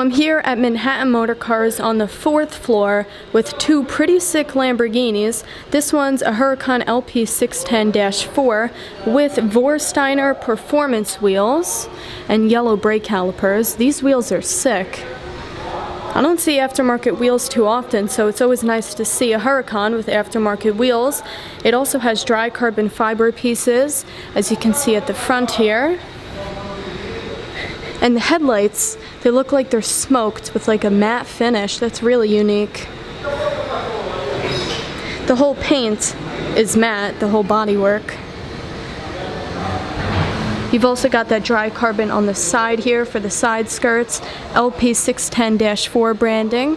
So I'm here at Manhattan Motor Cars on the 4th floor with two pretty sick Lamborghinis. This one's a Huracan LP610-4 with Vorsteiner performance wheels and yellow brake calipers. These wheels are sick. I don't see aftermarket wheels too often, so it's always nice to see a Huracan with aftermarket wheels. It also has dry carbon fiber pieces, as you can see at the front here. And the headlights, they look like they're smoked with like a matte finish. That's really unique. The whole paint is matte, the whole bodywork. You've also got that dry carbon on the side here for the side skirts, LP610-4 branding.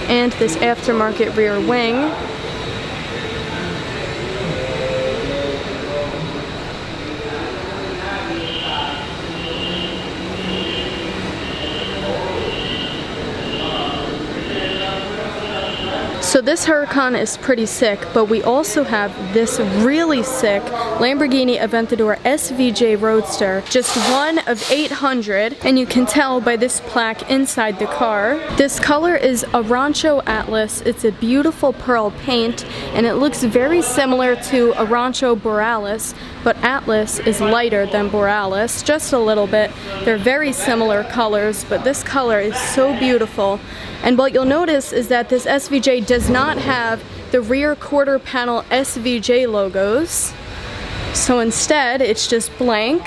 And this aftermarket rear wing. So this Huracan is pretty sick, but we also have this really sick Lamborghini Aventador SVJ Roadster, just one of 800, and you can tell by this plaque inside the car. This color is Arancio Atlas. It's a beautiful pearl paint, and it looks very similar to Arancio Borealis, but Atlas is lighter than Borealis, just a little bit. They're very similar colors, but this color is so beautiful. And what you'll notice is that this SVJ does not have the rear quarter panel SVJ logos. So instead, it's just blank.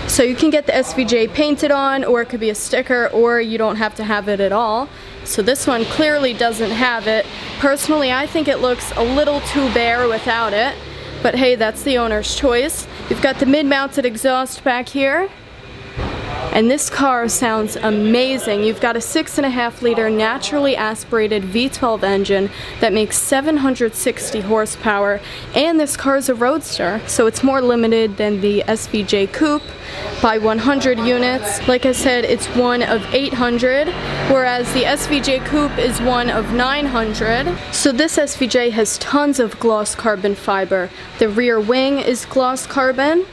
So you can get the SVJ painted on, or it could be a sticker, or you don't have to have it at all. So this one clearly doesn't have it. Personally, I think it looks a little too bare without it. But hey, that's the owner's choice. You've got the mid-mounted exhaust back here. And this car sounds amazing. You've got a 6.5 liter naturally aspirated V12 engine that makes 760 horsepower, and this car is a Roadster, so it's more limited than the SVJ Coupe by 100 units. Like I said, it's one of 800, whereas the SVJ Coupe is one of 900. So this SVJ has tons of gloss carbon fiber. The rear wing is gloss carbon.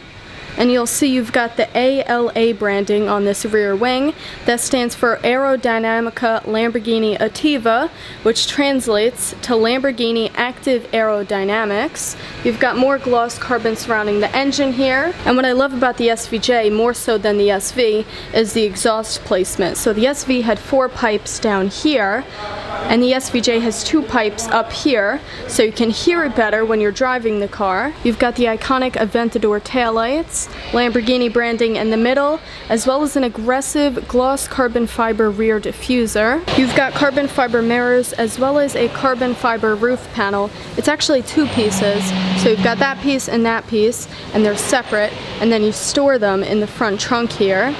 And you'll see you've got the ALA branding on this rear wing. That stands for Aerodynamica Lamborghini Attiva, which translates to Lamborghini Active Aerodynamics. You've got more gloss carbon surrounding the engine here. And what I love about the SVJ, more so than the SV, is the exhaust placement. So the SV had 4 pipes down here, and the SVJ has 2 pipes up here, so you can hear it better when you're driving the car. You've got the iconic Aventador taillights, Lamborghini branding in the middle, as well as an aggressive gloss carbon fiber rear diffuser. You've got carbon fiber mirrors as well as a carbon fiber roof panel. It's actually 2 pieces, so you've got that piece and they're separate, and then you store them in the front trunk here.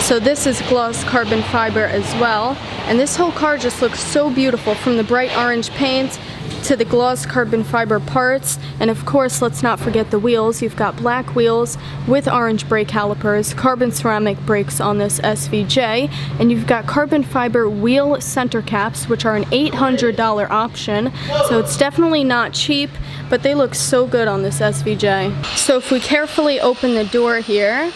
So this is gloss carbon fiber as well, and this whole car just looks so beautiful, from the bright orange paint to the gloss carbon fiber parts. And of course, let's not forget the wheels. You've got black wheels with orange brake calipers, carbon ceramic brakes on this SVJ, and you've got carbon fiber wheel center caps, which are an $800 option, so it's definitely not cheap, but they look so good on this SVJ. So if we carefully open the door here,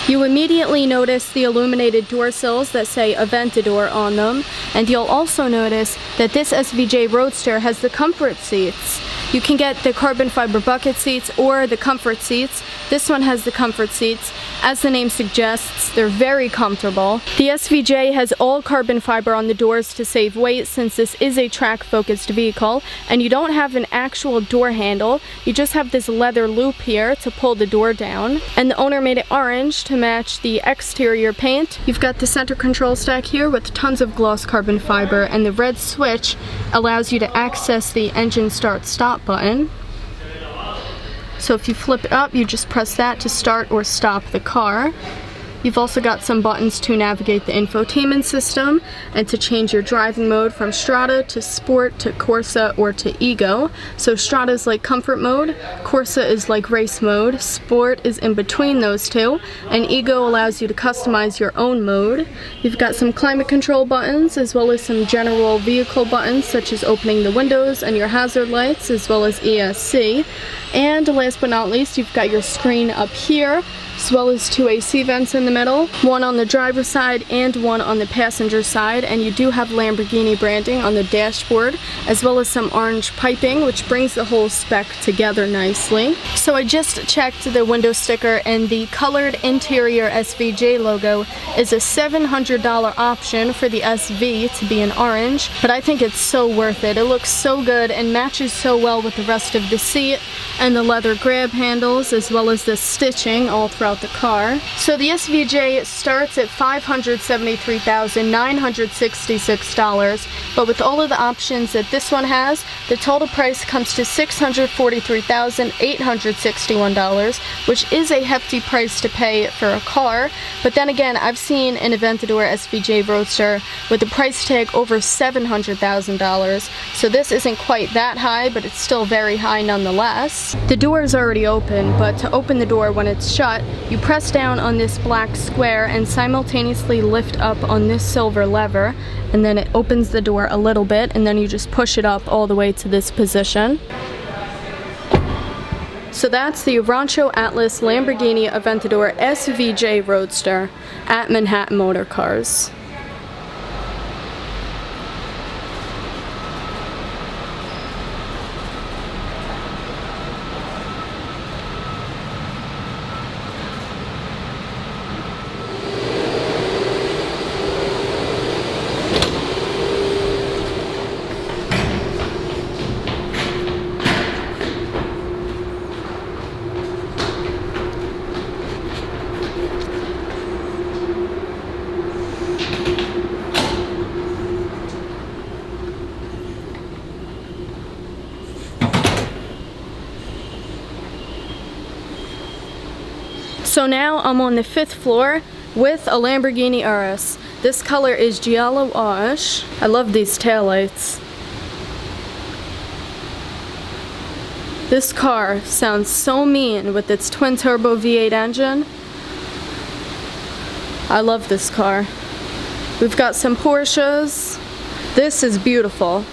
you immediately notice the illuminated door sills that say Aventador on them, and you'll also notice that this SVJ Roadster has the comfort seats. You can get the carbon fiber bucket seats or the comfort seats. This one has the comfort seats. As the name suggests, they're very comfortable. The SVJ has all carbon fiber on the doors to save weight, since this is a track-focused vehicle, and you don't have an actual door handle. You just have this leather loop here to pull the door down, and the owner made it orange to match the exterior paint. You've got the center control stack here with tons of gloss carbon fiber, and the red switch allows you to access the engine start-stop button. So if you flip it up, you just press that to start or stop the car. You've also got some buttons to navigate the infotainment system and to change your driving mode from Strada to Sport to Corsa or to Ego. So Strada is like comfort mode, Corsa is like race mode, Sport is in between those two, and Ego allows you to customize your own mode. You've got some climate control buttons as well as some general vehicle buttons such as opening the windows and your hazard lights as well as ESC. And last but not least, you've got your screen up here, as well as 2 AC vents in the middle, one on the driver's side and one on the passenger side, and you do have Lamborghini branding on the dashboard, as well as some orange piping, which brings the whole spec together nicely. So I just checked the window sticker, and the colored interior SVJ logo is a $700 option for the SV to be in orange, but I think it's so worth it. It looks so good and matches so well with the rest of the seat and the leather grab handles, as well as the stitching all throughout the car. So the SVJ starts at $573,966, but with all of the options that this one has, the total price comes to $643,861, which is a hefty price to pay for a car. But then again, I've seen an Aventador SVJ Roadster with a price tag over $700,000, so this isn't quite that high, but it's still very high nonetheless. The door is already open, but to open the door when it's shut, you press down on this black square and simultaneously lift up on this silver lever, and then it opens the door a little bit, and then you just push it up all the way to this position. So that's the Arancio Atlas Lamborghini Aventador SVJ Roadster at Manhattan Motor Cars. So now I'm on the 5th floor with a Lamborghini RS. This color is Giallo Ash. I love these taillights. This car sounds so mean with its twin turbo V8 engine. I love this car. We've got some Porsches. This is beautiful.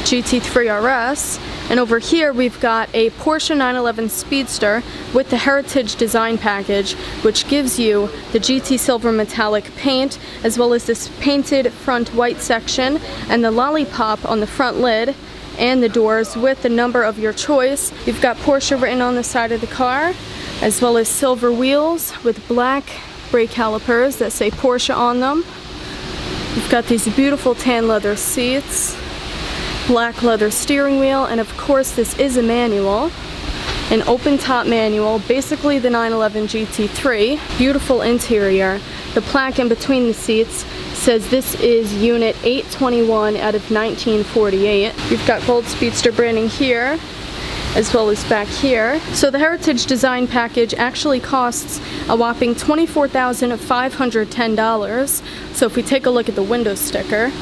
GT3 RS. And over here we've got a Porsche 911 Speedster with the Heritage Design Package, which gives you the GT Silver Metallic paint, as well as this painted front white section and the lollipop on the front lid and the doors with the number of your choice. You've got Porsche written on the side of the car, as well as silver wheels with black brake calipers that say Porsche on them. You've got these beautiful tan leather seats, black leather steering wheel, and of course this is a manual, an open top manual, basically the 911 GT3. Beautiful interior. The plaque in between the seats says this is unit 821 out of 1948. You've got gold Speedster branding here, as well as back here. So the Heritage Design Package actually costs a whopping $24,510. So if we take a look at the window sticker,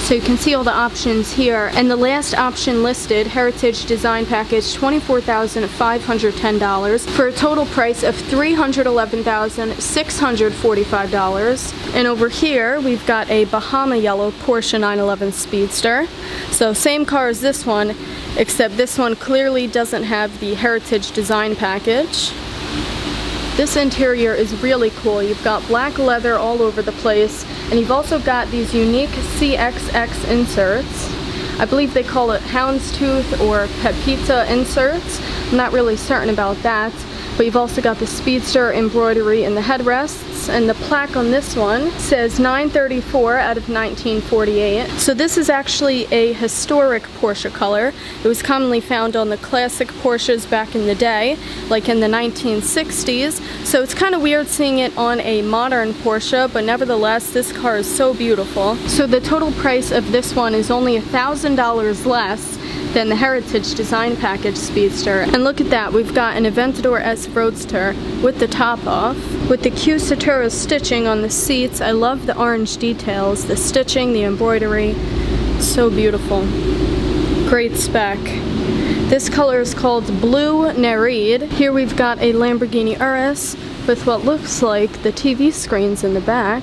so you can see all the options here, and the last option listed, Heritage Design Package, $24,510 for a total price of $311,645. And over here we've got a Bahama yellow Porsche 911 Speedster. So same car as this one, except this one clearly doesn't have the Heritage Design Package. This interior is really cool. You've got black leather all over the place, and you've also got these unique CXX inserts. I believe they call it houndstooth or pepita inserts. I'm not really certain about that. But you've also got the Speedster embroidery in the headrests, and the plaque on this one says 934 out of 1948. So this is actually a historic Porsche color. It was commonly found on the classic Porsches back in the day, like in the 1960s. So it's kind of weird seeing it on a modern Porsche, but nevertheless, this car is so beautiful. So the total price of this one is only $1,000 less than the Heritage Design Package Speedster. And look at that, we've got an Aventador S Roadster with the top off, with the Q Satura stitching on the seats. I love the orange details, the stitching, the embroidery. So beautiful. Great spec. This color is called Blue Nereid. Here we've got a Lamborghini Urus with what looks like the TV screens in the back.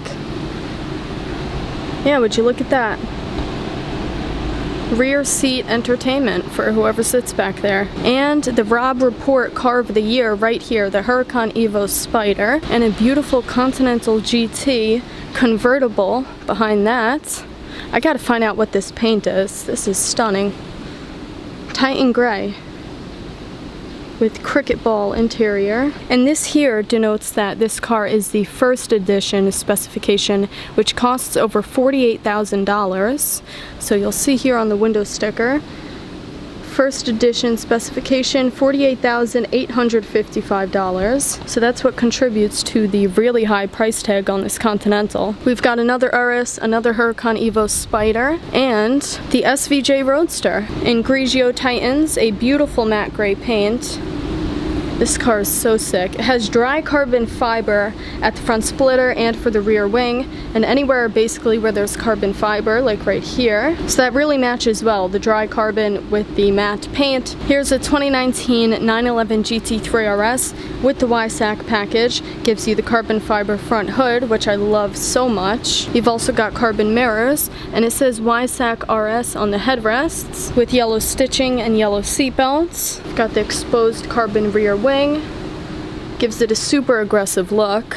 Yeah, would you look at that? Rear seat entertainment for whoever sits back there. And the Rob Report Car of the Year right here, the Huracan Evo Spider, and a beautiful Continental GT convertible behind that. I gotta find out what this paint is. This is stunning. Titan gray with cricket ball interior. And this here denotes that this car is the first edition specification, which costs over $48,000. So you'll see here on the window sticker, first edition specification, $48,855. So that's what contributes to the really high price tag on this Continental. We've got another Urus, another Huracan Evo Spider, and the SVJ Roadster in Grigio Titans, a beautiful matte gray paint. This car is so sick. It has dry carbon fiber at the front splitter and for the rear wing, and anywhere basically where there's carbon fiber, like right here. So that really matches well, the dry carbon with the matte paint. Here's a 2019 911 GT3 RS with the YSAC package. Gives you the carbon fiber front hood, which I love so much. You've also got carbon mirrors, and it says YSAC RS on the headrests with yellow stitching and yellow seat belts. You've got the exposed carbon rear wing, gives it a super aggressive look.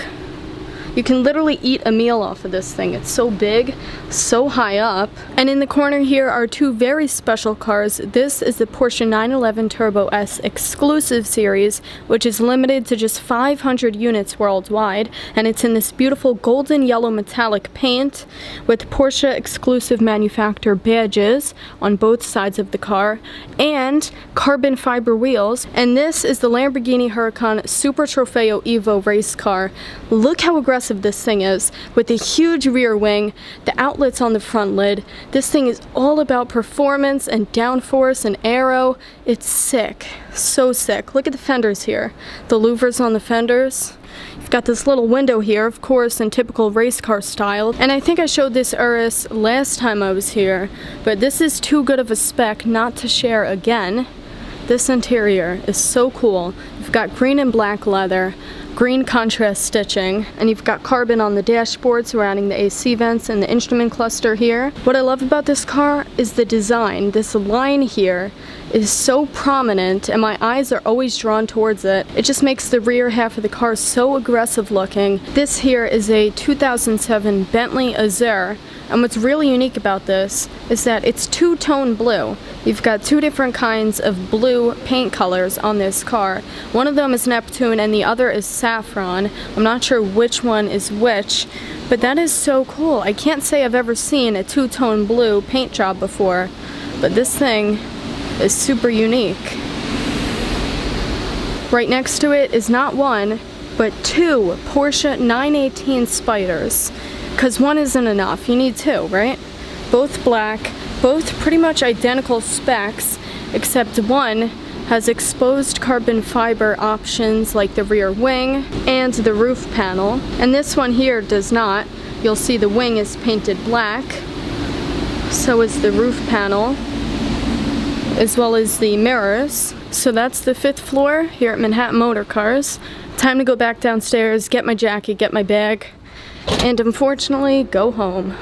You can literally eat a meal off of this thing. It's so big, so high up. And in the corner here are two very special cars. This is the Porsche 911 Turbo S exclusive series, which is limited to just 500 units worldwide, and it's in this beautiful golden yellow metallic paint with Porsche exclusive manufacturer badges on both sides of the car and carbon fiber wheels. And this is the Lamborghini Huracan Super Trofeo Evo race car. Look how aggressive this thing is, with a huge rear wing, the outlets on the front lid. This thing is all about performance and downforce and aero. It's sick, so sick. Look at the fenders here, the louvers on the fenders. You've got this little window here, of course, in typical race car style. And I think I showed this Urus last time I was here, but this is too good of a spec not to share again. This interior is so cool. You've got green and black leather, green contrast stitching, and you've got carbon on the dashboard surrounding the AC vents and the instrument cluster here. What I love about this car is the design. This line here is so prominent and my eyes are always drawn towards it. It just makes the rear half of the car so aggressive looking. This here is a 2007 Bentley Azure, and what's really unique about this is that it's two-tone blue. You've got two different kinds of blue paint colors on this car. One of them is Neptune and the other is Saffron. I'm not sure which one is which, but that is so cool. I can't say I've ever seen a two-tone blue paint job before, but this thing is super unique. Right next to it is not one, but two Porsche 918 Spiders. Because one isn't enough, you need two, right? Both black, both pretty much identical specs, except one has exposed carbon fiber options like the rear wing and the roof panel, and this one here does not. You'll see the wing is painted black, so is the roof panel, as well as the mirrors. So that's the 5th floor here at Manhattan Motor Cars. Time to go back downstairs, get my jacket, get my bag, and unfortunately, go home.